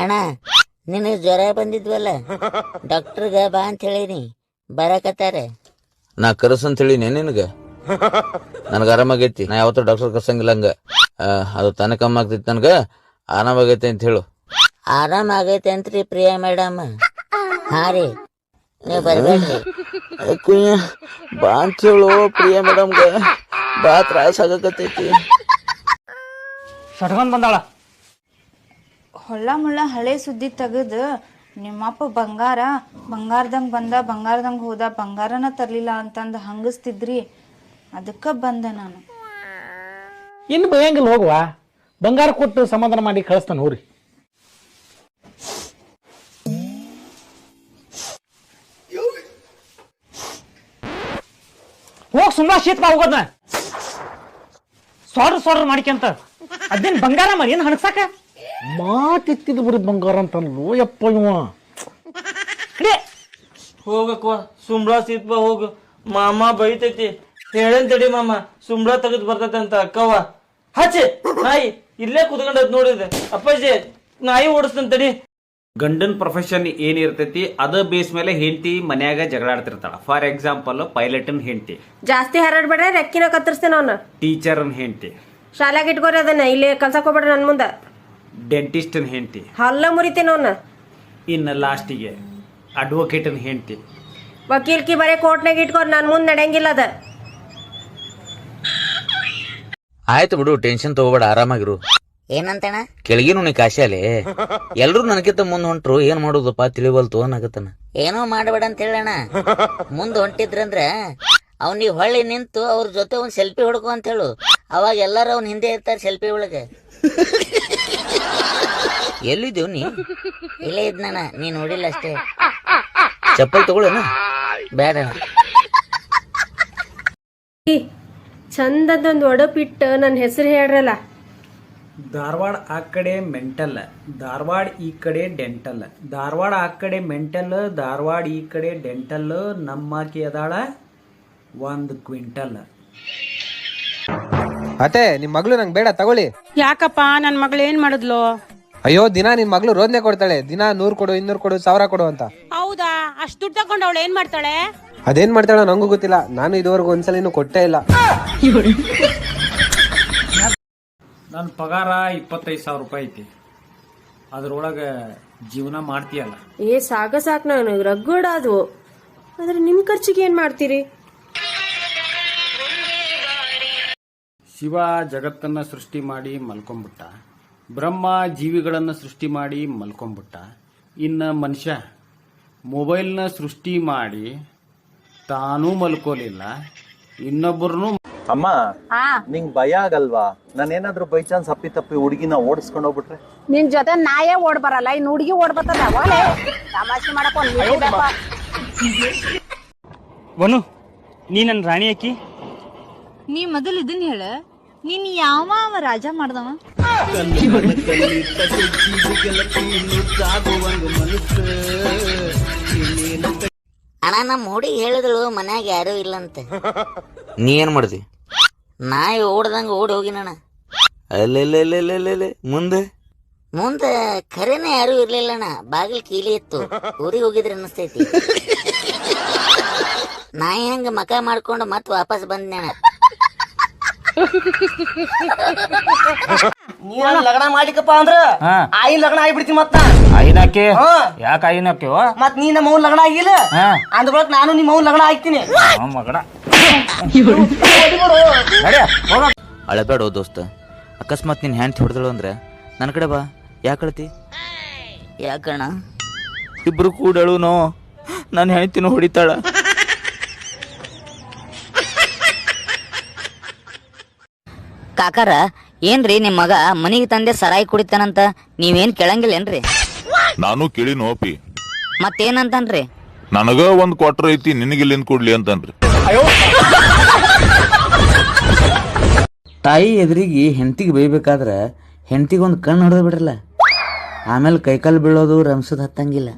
ಅಣ್ಣ ನಿನಗೆ ಜ್ವರ ಬಂದಿದ್ವಲ್ಲ ಡಾಕ್ಟರ್ಗ ಬಾ ಅಂತ ಹೇಳಿನಿ ಬರಕತ್ತಾರ. ನಾ ಕರ್ಸಂತ ಹೇಳಿನಿ ನಿನಗ. ನನಗ ಆರಾಮಾಗೈತಿ. ನಾ ಯಾವತ್ತೂ ಡಾಕ್ಟರ್ ಕರ್ಸಂಗಿಲ್ಲ ಹಂಗ. ಅದು ತಾನೇ ಕಮ್ಮಿ ಆಗ್ತೈತಿ. ನನ್ಗ ಆರಾಮಾಗೈತಿ ಅಂತ ಹೇಳು. ಆರಾಮ ಆಗೈತೆ ಅಂತ್ರಿ ಪ್ರಿಯಾ ಮೇಡಮ್. ಹಾ ರೀ ನೀವು ಬರ್ಬೇಡ್ರಿ. ಬಾ ಅಂತ ಹೇಳು ಪ್ರಿಯಾ ಮೇಡಮ್ಗ. ಬಾ ತ್ರಾಸ ಆಗಕತ್ತೈತಿ. ಸಟ್ಕೊಂಡ್ ಬಂದಾಳ. ಹೊಳ್ಳ ಮುಳ್ಳ ಹಳೆ ಸುದ್ದಿ ತೆಗೆದು ನಿಮ್ಮಪ್ಪ ಬಂಗಾರದಂಗೆ ಬಂದ ಬಂಗಾರದಂಗೆ ಹೋದ ಬಂಗಾರನ ತರ್ಲಿಲ್ಲ ಅಂತಂದು ಹಂಗಸ್ತಿದ್ರಿ. ಅದಕ್ಕೆ ಬಂದೆ ನಾನು. ಇನ್ನು ಬಯಂಗಿಲ್ಲ ಹೋಗುವ. ಬಂಗಾರ ಕೊಟ್ಟು ಸಮಾಧಾನ ಮಾಡಿ ಕಳಿಸ್ತಾನೆ ಹೋರಿ. ಹೋಗ್ ಸುಮ್ಮನೆ ಶೀತ ಹೋಗೋದ್ನ ಸೊಡ್ರ ಮಾಡಿಕೆಂತ. ಅದೇನ್ ಬಂಗಾರ ಮರಿ ಏನ್ ಹಣಸಾಕ ಮಾತಿತ್ತಿದ್ ಬರೀ ಬಂಗಾರ ಅಂತನ್ಲು ಯಪ್ಪ ಇವ. ಹೋಗಕ್ವ ಸುಂಬಳ ಸೀತ್ ಬಾ ಹೋಗು. ಮಾಮ ಬೈತೈತಿ. ಹೇಳನ್ ತಡಿ ಮಾಮ ಸುಂಬಳ ತೆಗೆದು ಬರ್ತೈತಂತ ಅಕ್ಕವ್ವ. ಹಚ್ಚಿ ನಾಯಿ ಇಲ್ಲೇ ಕುತ್ಕೊಂಡದ್ ನೋಡಿದೆ. ಅಪ್ಪಾಜಿ ನಾಯಿ ಓಡಿಸ್ತಂತ ತಡಿ. ಗಂಡನ್ ಪ್ರೊಫೆಷನ್ ಏನಿರ್ತೈತಿ ಅದ ಬೇಸ್ ಮೇಲೆ ಹೆಂಡತಿ ಮನ್ಯಾಗ ಜಗಳಾಡ್ತಿರ್ತಾಳ. ಫಾರ್ ಎಕ್ಸಾಂಪಲ್ ಪೈಲಟನ್ ಹೆಂಡತಿ. ಜಾಸ್ತಿ ಹರಡ್ಬೇಡ್ರೆ ರೆಕ್ಕಿನ ಕತ್ತರಿಸ್ತೇನೆ ಅವನ್ನ. ಟೀಚರ್ನ್ ಹೆಂಡತಿ. ಶಾಲಾಗ ಇಟ್ಕೋರಿ ಅದನ್ನ ಇಲ್ಲಿ ಕಲ್ಸಕ್ ಹೋಗ್ಬೇಡ್ರಿ ನನ್ ಮುಂದ. ಡೆಂಟಿಸ್ಟನ್ ಹೆಂಡತಿ. ಹಲ್ಲ ಮುರಿತೇನೆ ಅವನ್ನ. ಇನ್ನು ಲಾಸ್ಟಿಗೆ ಅಡ್ವೊಕೇಟನ್ ಹೆಂಡತಿ. ವಕೀಲ್ಕಿ ಬರೀ ಕೋರ್ಟ್ನಾಗ ಇಟ್ಕೋರಿ ನನ್ ಮುಂದ್ ನಡೆಯಂಗಿಲ್ಲ ಅದ. ಆಯ್ತು ಬಿಡು, ಟೆನ್ಷನ್ ತಗೋಬೇಡ, ಆರಾಮಾಗಿರು. ಏನಂತಣ? ಕೆಳಗಿನು ನೀ ಕಾಶಾಲೆ ಎಲ್ರು ನನಗಿಂತ ಮುಂದ್ ಹೊಂಟ್ರು. ಏನ್ ಮಾಡುದಪ್ಪ ತಿಳಿವಲ್ತು ಅನ್ನಕತ್ತನ. ಏನೋ ಮಾಡಬೇಡ ಅಂತ ಹೇಳಣ. ಮುಂದ್ ಹೊಂಟಿದ್ರಂದ್ರ ಅವ್ನಿಗೆ ಹೊಳ್ಳಿ ನಿಂತು ಅವ್ರ ಜೊತೆ ಒಂದ್ ಸೆಲ್ಫಿ ಹೊಡ್ಕೊ ಅಂತ ಹೇಳು. ಅವಾಗ ಎಲ್ಲಾರು ಅವ್ನ ಹಿಂದೆ ಇರ್ತಾರೆ ಸೆಲ್ಫಿ ಒಳಗೆ. ಎಲ್ಲಿದ್ದೀವ್ ನೀ? ಇಲ್ಲೇ ಇದ್ನಣ್ಣ, ನೀ ನೋಡಿಲ್ಲ ಅಷ್ಟೇ. ಚಪ್ಪಲ್ ತಗೊಳ್ಳೇನ? ಬೇಡ ಚಂದದೊಂದು ಒಡಪಿಟ್ಟು ನನ್ನ ಹೆಸರು ಹೇಳ್ರಲ್ಲ. ಧಾರವಾಡ ಆ ಕಡೆ ಮೆಂಟಲ್, ಧಾರವಾಡ ಈ ಕಡೆ ಡೆಂಟಲ್. ಧಾರವಾಡ ಆ ಕಡೆ ಮೆಂಟಲ್, ಧಾರವಾಡ ಈ ಕಡೆ ಡೆಂಟಲ್. ನಮ್ಮಾಕಿ ಅದಾಳ 1 ಕ್ವಿಂಟಲ್. ಅತ್ತೆ ನಿಮ್ ಮಗಳು ನಂಗೆ ಬೇಡ, ತಗೊಳ್ಳಿ. ಯಾಕಪ್ಪ ನನ್ ಮಗಳು ಏನ್ ಮಾಡಿದ್ಲು? ಅಯ್ಯೋ ದಿನ ನಿನ್ ಮಗಳು ರೋದನೆ ಕೊಡ್ತಾಳೆ. ದಿನ 100 ಕೊಡು 200 ಕೊಡು 1000 ಕೊಡು ಅಂತ. ಹೌದಾ? ಅಷ್ಟು ದುಡ್ಡು ತಗೊಂಡು ಅವಳು ಏನ್ ಮಾಡ್ತಾಳೆ? ಅದೇನ್ ಮಾಡ್ತಾಳ ನಂಗೂ ಗೊತ್ತಿಲ್ಲ. ನಾನು ಇದುವರೆಗೂ ಒಂದ್ಸಲ ಕೊಟ್ಟೇ ಇಲ್ಲ. ನನ್ನ ಪಗಾರ 25,000 ರೂಪಾಯಿ ಐತಿ. ಅದ್ರೊಳಗೆ ಜೀವನ ಮಾಡ್ತೀಯಲ್ಲ. ಸಾಕು ನನಗೆ ರಗ್ಗೋಡ ಅದು. ಆದ್ರೆ ನಿಮ್ ಖರ್ಚಿಗೆ ಏನ್ ಮಾಡ್ತೀರಿ? ಶಿವ ಜಗತ್ತನ್ನ ಸೃಷ್ಟಿ ಮಾಡಿ ಮಲ್ಕೊಂಡ್ಬಿಟ್ಟ. ಬ್ರಹ್ಮ ಜೀವಿಗಳನ್ನ ಸೃಷ್ಟಿ ಮಾಡಿ ಮಲ್ಕೊಂಡ್ಬಿಟ್ಟ. ಇನ್ನು ಮನುಷ್ಯ ಮೊಬೈಲ್ನ ಸೃಷ್ಟಿ ಮಾಡಿ ತಾನೂ ಮಲ್ಕೋಲಿಲ್ಲ, ಇನ್ನೊಬ್ಬರನ್ನು. ಅಮ್ಮ, ನಿಂಗ್ ಭಯ ಆಗಲ್ವಾ? ನಾನೇನಾದ್ರೂ ಬೈ ಚಾನ್ಸ್ ಅಪ್ಪಿ ತಪ್ಪಿ ಹುಡುಗಿನ ಓಡಿಸ್ಕೊಂಡು ಹೋಗ್ಬಿಟ್ರೆ? ನಿನ್ ಜೊತೆ ನಾಯೇ ಓಡ್ ಬರಲ್ಲ, ಇನ್ ಹುಡುಗಿ ಓಡ್ ಬರ್ತದ. ತಮಾಷೆ ಮಾಡಪ್ಪ. ವನು, ನೀ ನನ್ ರಾಣಿ ಅಕ್ಕಿ. ನೀ ಮೊದಲು ಇದನ್ನ ಹೇಳ, ನೀನ್ ಯಾವ ರಾಜ ಮಾಡ್ದವ? ಅಣ್ಣ ನಮ್ಮ ಹುಡುಗಿ ಹೇಳಿದಳು ಮನ್ಯಾಗ ಯಾರು ಇಲ್ಲಂತ. ನೀ ಏನ್ ಮಾಡ್ದಿ? ನಾಯಿ ಓಡ್ದಂಗ ಓಡಿ ಹೋಗಿನಣ್ಣ. ಅಲ್ಲೆಲ್ಲೆಲ್ಲೆಲ್ಲೆಲ್ಲೆ ಮುಂದೆ ಖರೇನೆ ಯಾರು ಇರ್ಲಿಲ್ಲಣ್ಣ. ಬಾಗಿಲು ಕೀಲಿ ಇತ್ತು. ಊರಿಗೆ ಹೋಗಿದ್ರೆ ಅನಿಸ್ತೈತಿ. ನಾಯಿ ಹಂಗ ಮಕ ಮಾಡ್ಕೊಂಡು ಮತ್ ವಾಪಸ್ ಬಂದ್ನಣ್ಣ. ನೀ ಲಗ್ನ ಮಾಡಿಕಪ್ಪ ಅಂದ್ರ ಆಯಿನ ಲಗ್ನ ಆಗಿಬಿಡ್ತಿ. ಮತ್ತ ಐನಾಕೆ ಯಾಕೆ ಐನಾಕೆ? ಮತ್ ನೀ ನಮ್ಮ ಲಗ್ನ ಆಗಿಲ್ಲ ಅಂದ ಬಳಕ ನಾನು ನಿಮ್ಮ ಅವ್ನ ಲಗ್ನ ಆಗ್ತೀನಿ. ಮಗಡ ಅಳಬೇಡ ದೋಸ್ತ. ಅಕಸ್ಮಾತ್ ನಿನ್ ಹ್ಯಾಂಡ್ ಹೊಡೆದಳು ಅಂದ್ರೆ ನನ್ನ ಕಡೆ ಬಾ. ಯಾಕಳ್ತಿ? ಯಾಕಣ್ಣ? ಇಬ್ರು ಕೂಡಳು ನೋ ನನ್ನ ಹೆಣ್ತಿನೂ ಹೊಡಿತಾಳ. ಕಾಕಾರ ಏನ್ರಿ ನಿಮ್ ಮಗ ಮನಿಗೆ ತಂದೆ ಸರಾಯಿ ಕುಡಿತಾನಂತ ನೀವೇನ್ ಕೇಳಂಗಿಲ್ಲೇನ್ರಿ? ನಾನು ಕೇಳಿ ನೋಪಿ. ಮತ್ತೇನಂತನ್ರಿ? ನನಗ 1 ಕ್ವಾರ್ಟರ್ ಐತಿ, ನಿನಗಿಲ್ಲಿಂದ ಕೊಡ್ಲಿ ಅಂತನ್ರಿ. ತಾಯಿ ಎದುರಿಗೆ ಹೆಂಡತಿಗೆ ಬೈಬೇಕಾದ್ರ ಹೆಂಡತಿಗೊಂದು ಕಣ್ಣು ಹೊಡೆದ್ ಬಿಡ್ರಲ್ಲ, ಆಮೇಲೆ ಕೈಕಾಲು ಬೀಳೋದು ರಂಸದ್ ಹತ್ತಂಗಿಲ್ಲ.